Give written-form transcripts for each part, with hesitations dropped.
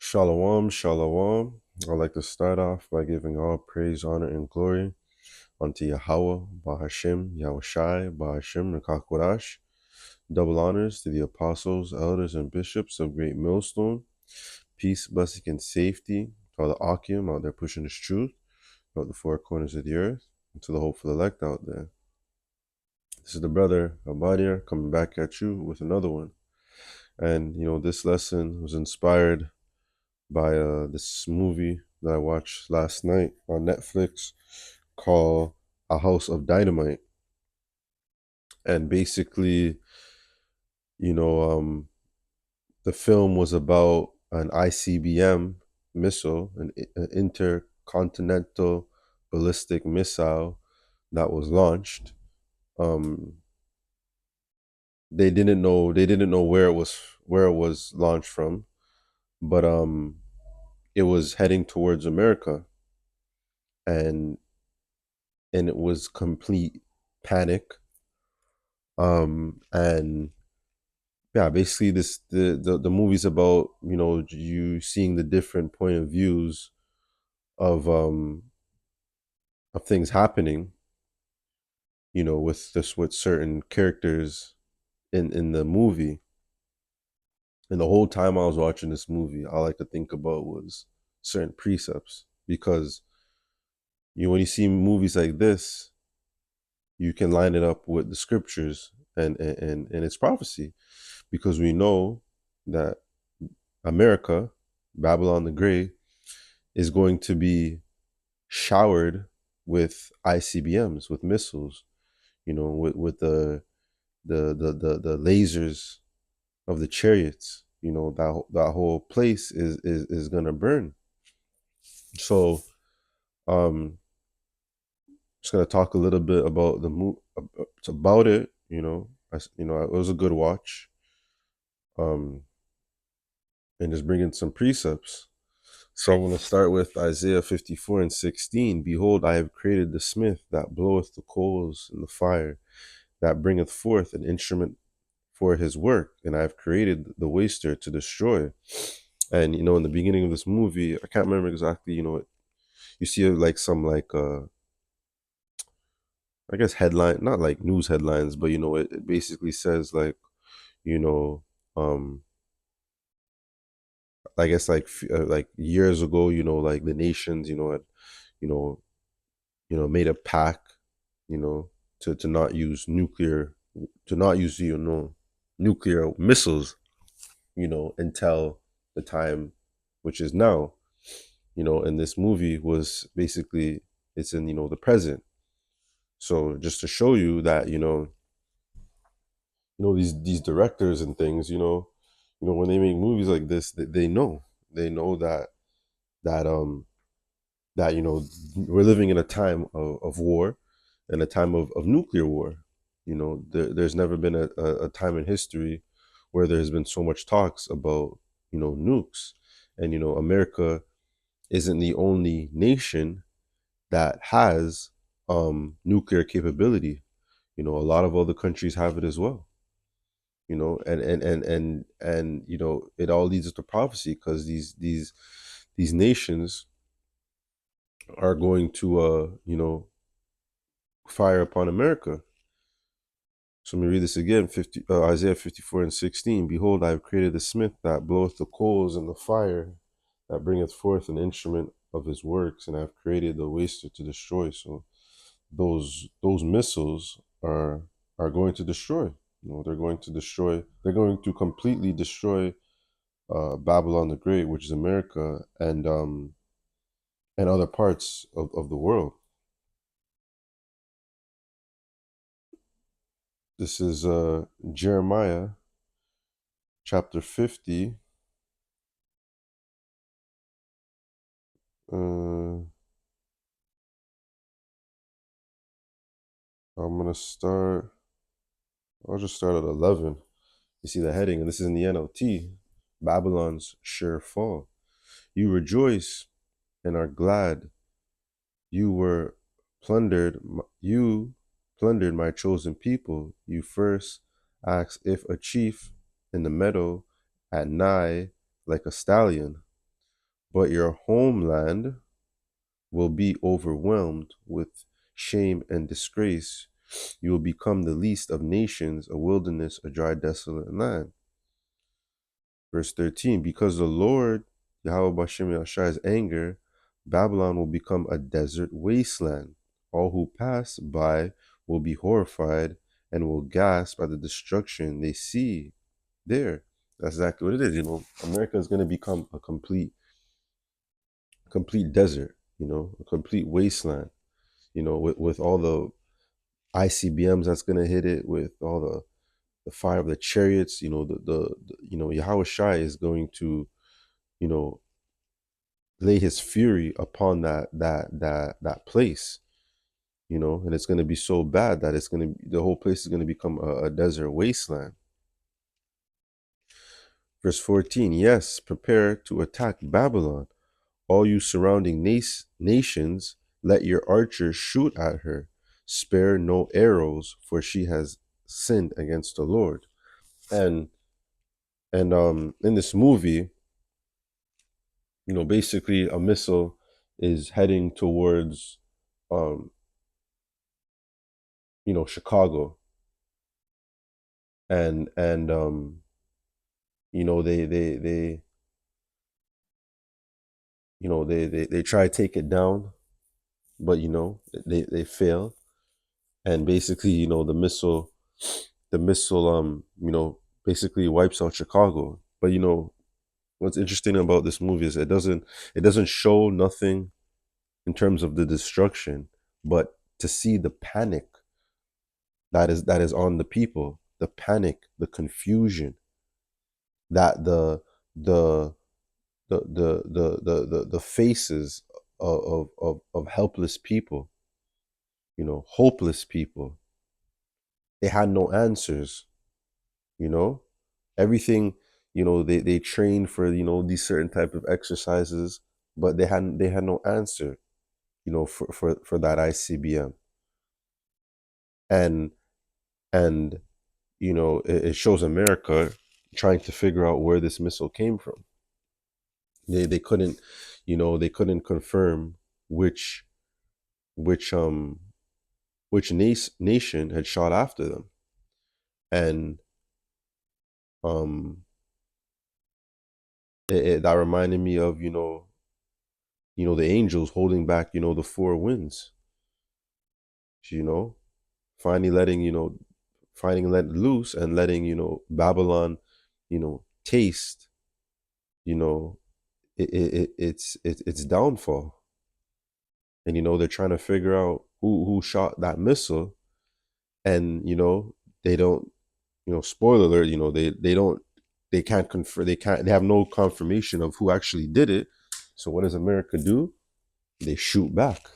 Shalom, shalom. I'd like to start off by giving all praise, honor, and glory unto Yahweh, Bahashim, Yahushai, Bahashim, and Kakwadash. Double honors to the apostles, elders, and bishops of Great Millstone. Peace, blessing, and safety to all the Akim out there pushing this truth throughout the four corners of the earth, and to the hopeful elect out there. This is the brother Abadir coming back at you with another one. And, this lesson was inspired by this movie that I watched last night on Netflix called A House of Dynamite. And basically, you know, um, the film was about an ICBM missile, an intercontinental ballistic missile that was launched. They didn't know where it was launched from, but it was heading towards America, and it was complete panic. And yeah, basically the movie's about, you seeing the different point of views of things happening, with certain characters in the movie. And the whole time I was watching this movie, all I could think about was certain precepts, because when you see movies like this, you can line it up with the scriptures and its prophecy, because we know that America, Babylon the Great, is going to be showered with ICBMs, with missiles, with the lasers of the chariots. That whole place is gonna burn. So, just gonna talk a little bit about the about it. It was a good watch. And just bring in some precepts. So I'm going to start with Isaiah 54:16. Behold, I have created the smith that bloweth the coals in the fire, that bringeth forth an instrument for his work, and I have created the waster to destroy. And in the beginning of this movie, I can't remember exactly. You see like some like I guess headline, not like news headlines, but it basically says like, you know, um, I guess like years ago, like the nations, had, you know, made a pact, to not use nuclear missiles, until the time, which is now, and this movie was basically, it's in, the present. So just to show you that, these directors and things, when they make movies like this, they know that we're living in a time of war, and a time of nuclear war. There's never been a time in history where there's been so much talks about nukes. And America isn't the only nation that has nuclear capability. A lot of other countries have it as well. And it all leads to prophecy, because these nations are going to fire upon America. So let me read this again. Isaiah 54:16. Behold, I have created the smith that bloweth the coals in the fire, that bringeth forth an instrument of his works, and I have created the waster to destroy. So those missiles are going to destroy. They're going to destroy. They're going to completely destroy Babylon the Great, which is America, and other parts of the world. This is Jeremiah chapter 50. I'm gonna start. I'll just start at 11. You see the heading, and this is in the NLT. Babylon's sure fall. You rejoice and are glad. You were plundered. You plundered my chosen people. You first asked if a chief in the meadow at nigh like a stallion. but your homeland will be overwhelmed with shame and disgrace. You will become the least of nations, a wilderness, a dry, desolate land. Verse 13, because the Lord, Yahweh Bashem Yahshai's anger, Babylon will become a desert wasteland. All who pass by will be horrified and will gasp at the destruction they see there. That's exactly what it is. America is going to become a complete desert, a complete wasteland, with all the ICBMs that's going to hit it, with all the fire of the chariots, Yahweh Shai is going to, you know, lay his fury upon that place, and it's going to be so bad that the whole place is going to become a desert wasteland. Verse 14, yes, prepare to attack Babylon. All you surrounding nations, let your archers shoot at her. Spare no arrows, for she has sinned against the Lord. And in this movie, basically a missile is heading towards um, Chicago, and they they try to take it down, but they fail, and basically the missile basically wipes out Chicago. But what's interesting about this movie is it doesn't show nothing in terms of the destruction, but to see the panic that is on the people, the panic, the confusion, that the faces of helpless people, hopeless people. They had no answers, you know everything. They trained for these certain type of exercises, but they had no answer, for that ICBM. And and it shows America trying to figure out where this missile came from. They couldn't confirm which which um which nation had shot after them. And um that reminded me of the angels holding back the four winds, you know finally letting finding let loose and letting Babylon taste you know its downfall. And they're trying to figure out who shot that missile. And they don't, spoiler alert, they can't confirm, they have no confirmation of who actually did it. So what does America do? They shoot back,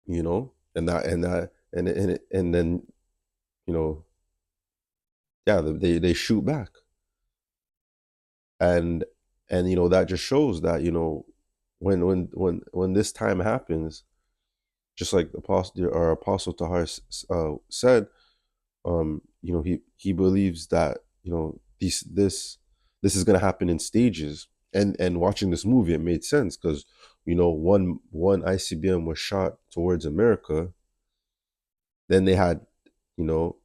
and then you know yeah, they shoot back. And and that just shows that when this time happens, just like Apostle Tahar said, he believes that this is going to happen in stages. And watching this movie, it made sense, because one ICBM was shot towards America. Then they had, you know,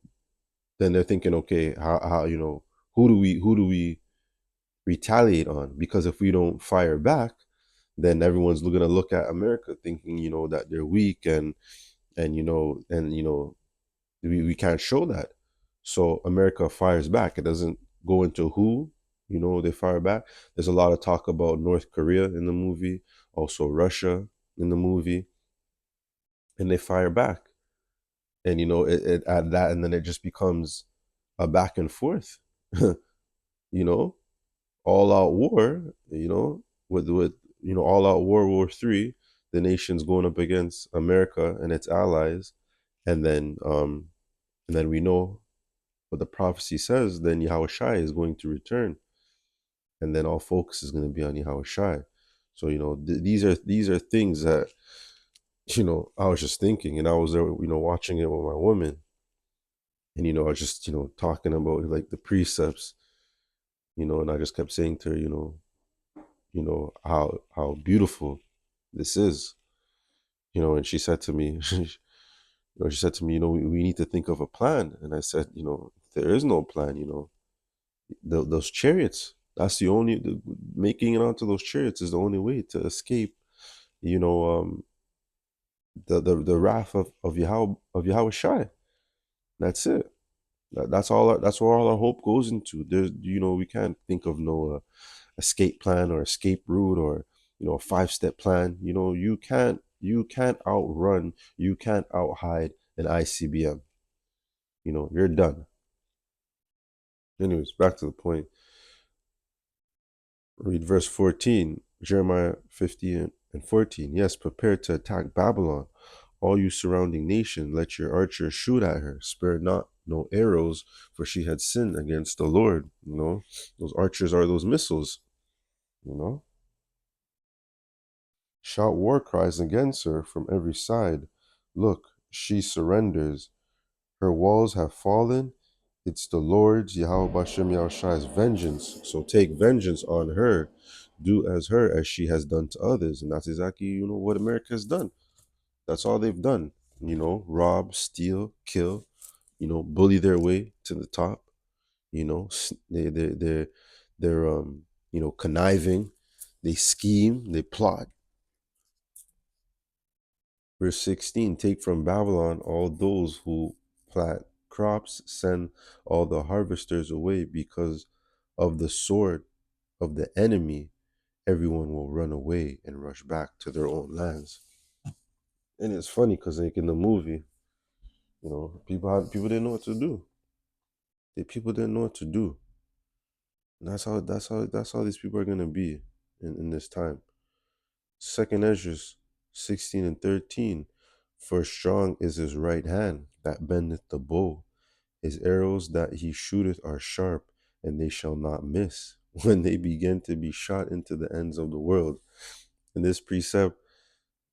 then they're thinking, okay, how who do we retaliate on? Because if we don't fire back, then everyone's going to look at America thinking, that they're weak, and we can't show that. So America fires back. It doesn't go into who, they fire back. There's a lot of talk about North Korea in the movie, also Russia in the movie, and they fire back. And it at that, and then it just becomes a back and forth, you know, all out war, with all out World War III, the nations going up against America and its allies. And then we know what the prophecy says. Then Yahweh Shai is going to return, and then all focus is going to be on Yahweh Shai. So these are things that I was just thinking, and I was there, watching it with my woman, and I was just talking about like the precepts, and I just kept saying to her, how beautiful this is. And she said to me, she said to me, we need to think of a plan. And I said, there is no plan. Those chariots. That's making it onto those chariots is the only way to escape. You know, the wrath of Yahweh Shai. That's it. That's all. That's where all our hope goes into. There's, we can't think of no escape plan or escape route or a 5-step plan. You can't outrun. You can't outhide an ICBM. You're done. Anyways, back to the point. Read verse 14, Jeremiah 15 and 14. Yes, prepare to attack Babylon. All you surrounding nations, let your archers shoot at her. Spare not no arrows, for she had sinned against the Lord. Those archers are those missiles. You know, shout war cries against her from every side. Look, she surrenders. Her walls have fallen. It's the Lord's Yahweh Bashem Yahushai's vengeance. So take vengeance on her. Do as her as she has done to others. And that's exactly, what America has done. That's all they've done. Rob, steal, kill, bully their way to the top. They're conniving. They scheme, they plot. Verse 16, take from Babylon all those who plant crops, send all the harvesters away because of the sword of the enemy. Everyone will run away and rush back to their own lands. And it's funny because like in the movie, people didn't know what to do. People didn't know what to do. And that's how these people are gonna be in this time. Second Ezra 16 and 13. For strong is his right hand that bendeth the bow. His arrows that he shooteth are sharp, and they shall not miss when they begin to be shot into the ends of the world. And this precept,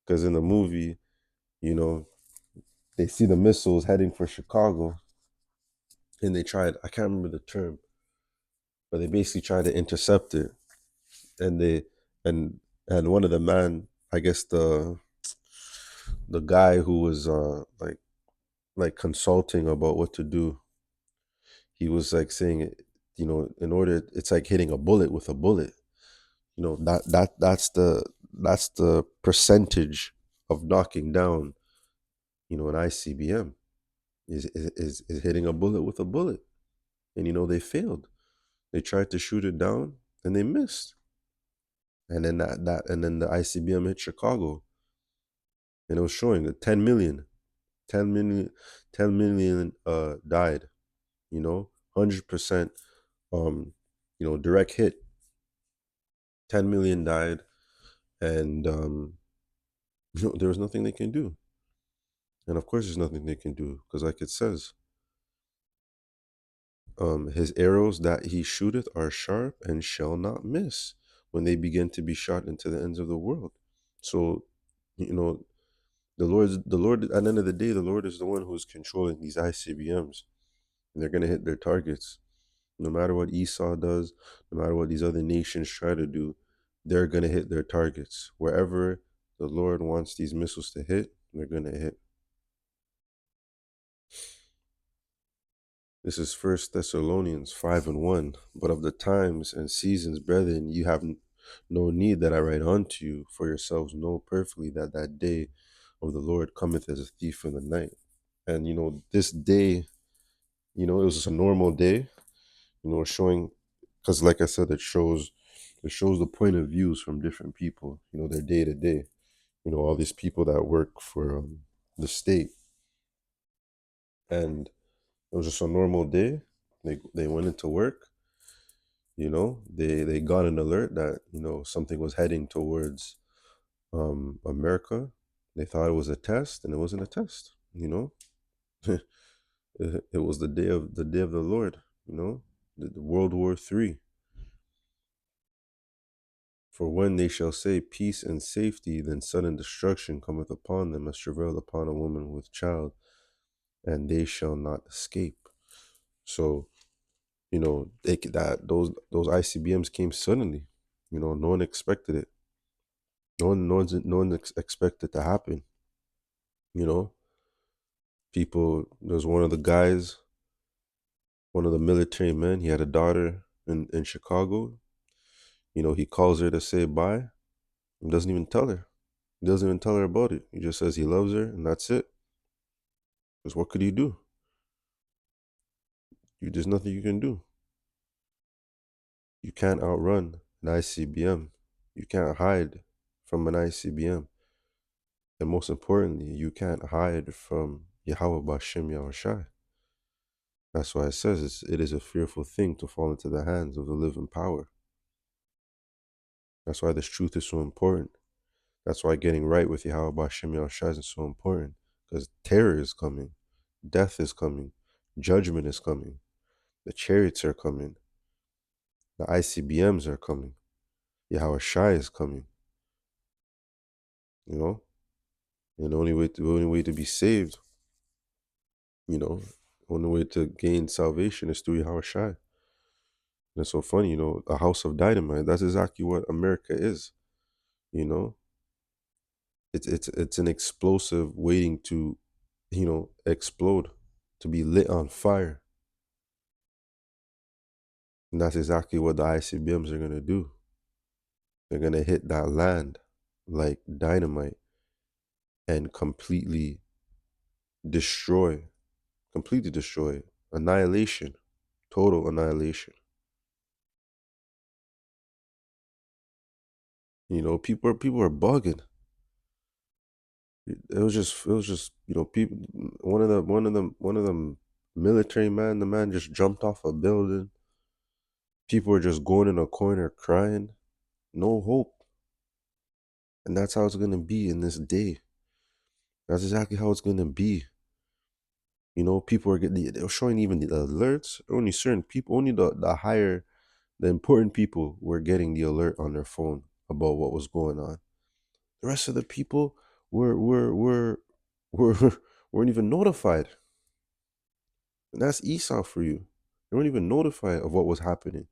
because in the movie, they see the missiles heading for Chicago, and they tried, I can't remember the term, but they basically tried to intercept it. And and one of the man, I guess the guy who was like consulting about what to do, he was like saying, in order, it's like hitting a bullet with a bullet. That's the percentage of knocking down, an ICBM is hitting a bullet with a bullet. And they failed. They tried to shoot it down and they missed. And then then the ICBM hit Chicago, and it was showing that 10 million, 10 million, 10 million died. 100% direct hit. 10 million died, and there was nothing they can do. And of course, there's nothing they can do because, like it says, his arrows that he shooteth are sharp and shall not miss when they begin to be shot into the ends of the world. So, you know, the Lord, at the end of the day, the Lord is the one who's controlling these ICBMs, and they're gonna hit their targets. No matter what Esau does, no matter what these other nations try to do, they're gonna hit their targets. Wherever the Lord wants these missiles to hit, they're gonna hit. This is First Thessalonians 5:1. But of the times and seasons, brethren, you have no need that I write unto you, for yourselves know perfectly that that day of the Lord cometh as a thief in the night. And this day, it was just a normal day, showing, because like I said, it shows the point of views from different people, their day to day. All these people that work for the state, and it was just a normal day. They went into work. They got an alert that something was heading towards America. They thought it was a test, and it wasn't a test. It was the day of the Lord. The World War III. For when they shall say peace and safety, then sudden destruction cometh upon them as travail upon a woman with child, and they shall not escape. So those ICBMs came suddenly. No one expected it. No one expected it to happen. You know, people. There's one of the guys, one of the military men. He had a daughter in Chicago. He calls her to say bye. He doesn't even tell her. He doesn't even tell her about it. He just says he loves her, and that's it. Because what could you do? There's nothing you can do. You can't outrun an ICBM. You can't hide from an ICBM. And most importantly, you can't hide from Yahweh Bashem Yahushai. That's why it says it is a fearful thing to fall into the hands of the living power. That's why this truth is so important. That's why getting right with Yahweh Bashem Yahushai is so important. Because terror is coming, death is coming, judgment is coming, the chariots are coming, the ICBMs are coming, Yahweh Shai is coming. You know, and the only way to be saved, the only way to gain salvation is through Yahweh Shai. And it's so funny, a house of dynamite. That's exactly what America is. You know, it's an explosive waiting to, explode, to be lit on fire. And that's exactly what the ICBMs are gonna do. They're gonna hit that land like dynamite and completely destroy, annihilation, total annihilation. People are bugging. It was just people. One of them military man. The man just jumped off a building. People were just going in a corner crying, no hope. And that's how it's gonna be in this day. That's exactly how it's gonna be. People are getting. They were showing even the alerts. Only certain people, only the important people were getting the alert on their phone about what was going on. The rest of the people were weren't even notified. And that's Esau for you. They weren't even notified of what was happening.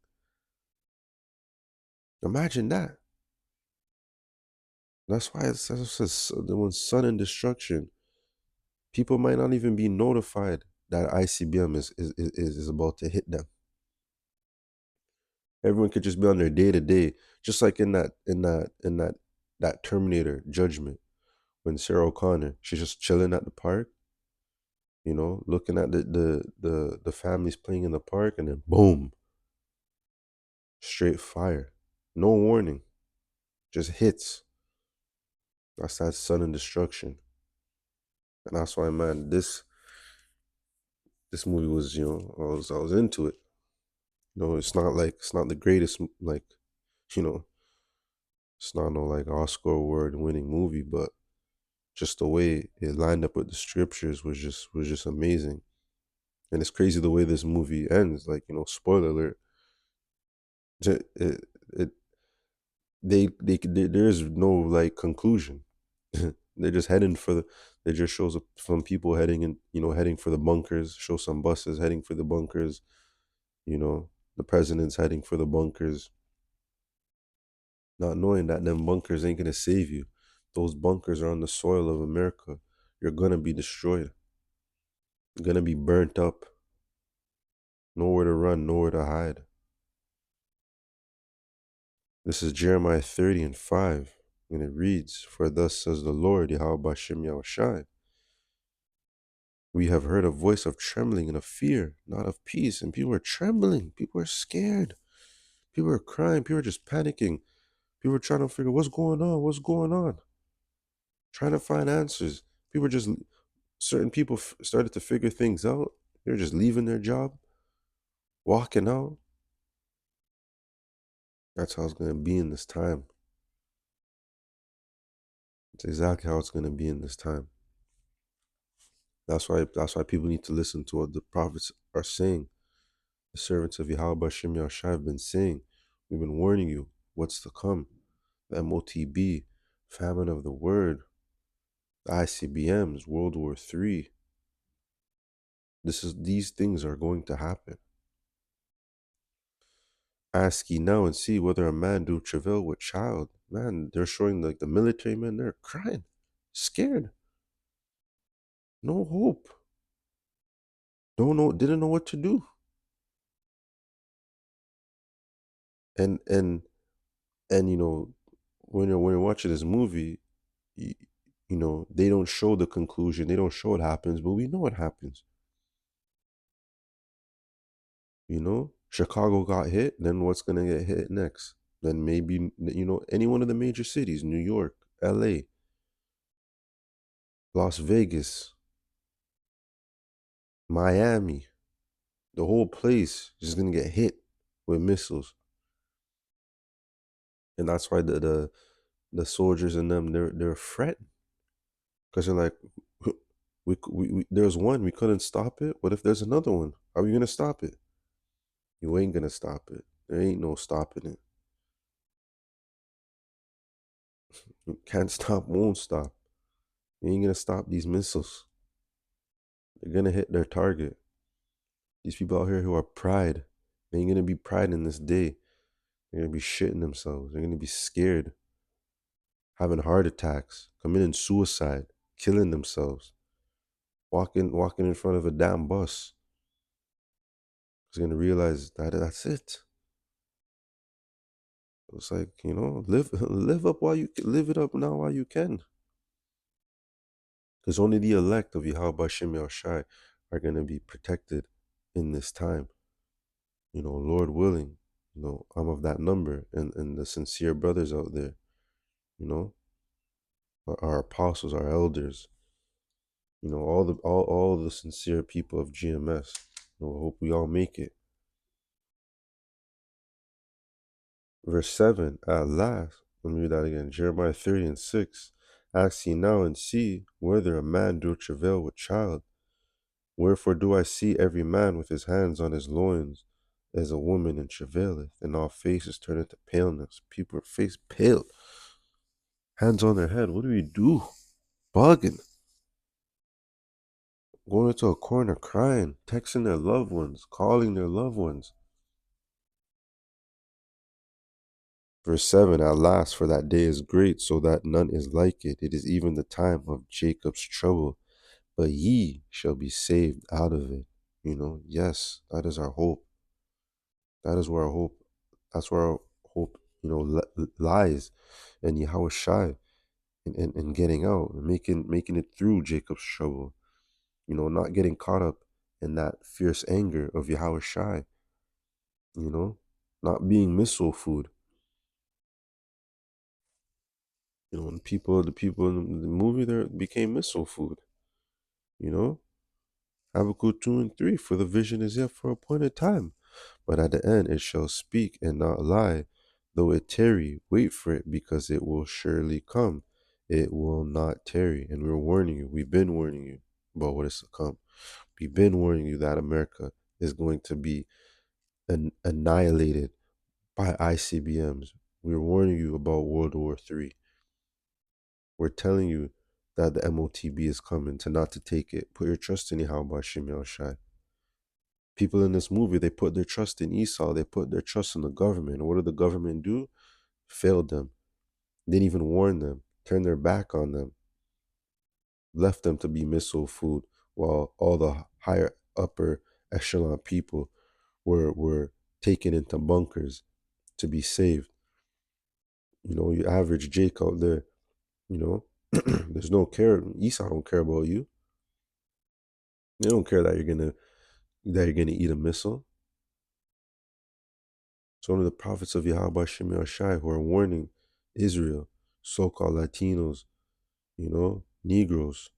Imagine that. That's why it says the one sudden destruction. People might not even be notified that ICBM is about to hit them. Everyone could just be on their day to day, just like in that Terminator Judgment, when Sarah O'Connor, she's just chilling at the park, looking at the families playing in the park, and then boom, straight fire, no warning, just hits. That's that sudden destruction. And that's why, man, this movie was, I was into it. It's not the greatest, like, you know, it's not no like Oscar award winning movie, but just the way it lined up with the scriptures was just amazing. And it's crazy the way this movie ends. Like, spoiler alert. It, it there is no like conclusion. They're just heading for the. They just shows up some people heading in, heading for the bunkers. Show some buses heading for the bunkers. You know, the president's heading for the bunkers, not knowing that them bunkers ain't gonna save you. Those bunkers are on the soil of America. You're gonna be destroyed. You're gonna be burnt up. Nowhere to run, nowhere to hide. This is Jeremiah 30 and 5. And it reads, For thus says the Lord, Yahweh Bashem Yahushai, we have heard a voice of trembling and of fear, not of peace. And people are trembling. People are scared. People are crying. People are just panicking. People are trying to figure what's going on. What's going on? Trying to find answers. People are just, certain people started to figure things out. They're just leaving their job, walking out. That's how it's going to be in this time. It's exactly how it's going to be in this time. That's why people need to listen to what the prophets are saying. The servants of Yahweh Bashem Yahushai have been saying. We've been warning you what's to come. The MOTB, famine of the word, the ICBMs, World War III. These things are going to happen. Ask ye now and see whether a man do travail with child. Man, they're showing like the military men, they're crying, scared, no hope, don't know, didn't know what to do. And and when you're watching this movie, you, they don't show the conclusion, they don't show what happens, but we know what happens. Chicago got hit, then what's gonna get hit next? Then maybe any one of the major cities, New York, LA, Las Vegas, Miami, the whole place is gonna get hit with missiles. And that's why the soldiers and them, they're fretting, because they're like, there's one, we couldn't stop it. What if there's another one? How are we gonna stop it? You ain't gonna stop it. There ain't no stopping it. You can't stop, won't stop. You ain't gonna stop these missiles. They're gonna hit their target. These people out here who are pride, they ain't gonna be pride in this day. They're gonna be shitting themselves. They're gonna be scared, having heart attacks, committing suicide, killing themselves, walking in front of a damn bus. They're gonna realize that that's it. It's like, live up while you live it up now while you can. Because only the elect of Yahweh Shem Shai are gonna be protected in this time. Lord willing, I'm of that number, and the sincere brothers out there, you know, our apostles, our elders, all the sincere people of GMS. I hope we all make it. Verse 7, at last, let me read that again. Jeremiah 30:6. Ask ye now and see whether a man do travail with child. Wherefore do I see every man with his hands on his loins, as a woman in travaileth, and all faces turn into paleness. People are face pale, hands on their head. What do we do? Bugging. Going into a corner crying, texting their loved ones, calling their loved ones. Verse 7, at last, for that day is great, so that none is like it. It is even the time of Jacob's trouble, but ye shall be saved out of it. Yes, that is our hope. That is where our hope, that's where our hope, lies. And Yahweh Shai, in getting out, and making it through Jacob's trouble. Not getting caught up in that fierce anger of Yahweh Shai, not being missile food. And the people in the movie there became missile food. Habakkuk 2 and 3, for the vision is yet for appointed time, but at the end it shall speak and not lie. Though it tarry, wait for it, because it will surely come. It will not tarry. And we're warning you, we've been warning you about what is to come. We've been warning you that America is going to be annihilated by ICBMs. We're warning you about World War III. We're telling you that the MOTB is coming, to not to take it. Put your trust in Yahweh Shem Shai. People in this movie, they put their trust in Esau. They put their trust in the government. And what did the government do? Failed them. Didn't even warn them. Turned their back on them. Left them to be missile food, while all the higher upper echelon people were taken into bunkers to be saved. Your average Jake out there, there's no care. Esau don't care about you. They don't care that you're gonna eat a missile. It's one of the prophets of Yahweh Shem Shai who are warning Israel, so-called Latinos, Negroes,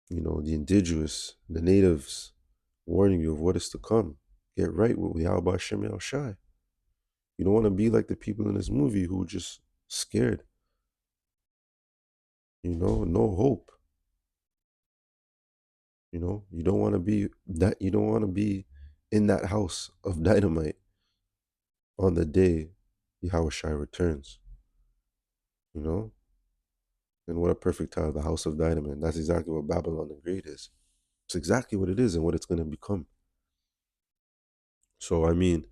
the indigenous, the natives, warning you of what is to come. Get right with Yahweh Shem Shai. You don't want to be like the people in this movie who are just scared. No hope. You don't want to be that. You don't want to be in that house of dynamite on the day Yahweh Shai returns. And what a perfect time, the house of dynamite. That's exactly what Babylon the Great is. It's exactly what it is and what it's going to become. So, I mean,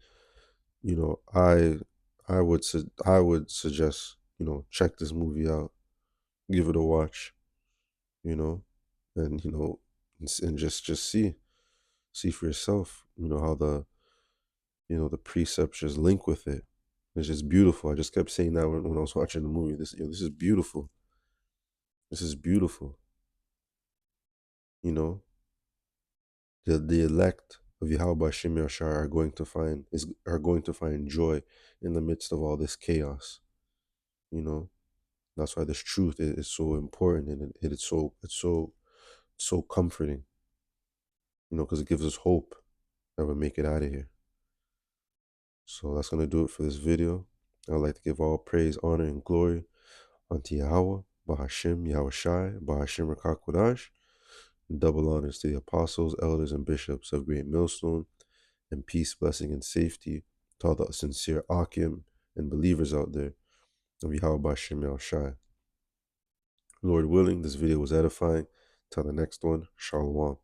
you know, I would suggest, check this movie out, give it a watch, you know, and and just see for yourself, how the precepts just link with it. It's just beautiful. I just kept saying that when I was watching the movie. This is beautiful. This is beautiful. You know, the elect of Yahweh Shem Yashar are going to find joy in the midst of all this chaos. You know, that's why this truth is so important, and it's so comforting. Because it gives us hope that we'll make it out of here. So that's gonna do it for this video. I'd like to give all praise, honor, and glory unto Yahweh, Bahashim, Yahweh Shai, Bahashim Rakakwadash. Double honors to the apostles, elders, and bishops of Great Millstone, and peace, blessing, and safety to all the sincere Akim and believers out there of Yahweh Bahashim Yahweh Shai. Lord willing, this video was edifying. Till the next one, Shalom.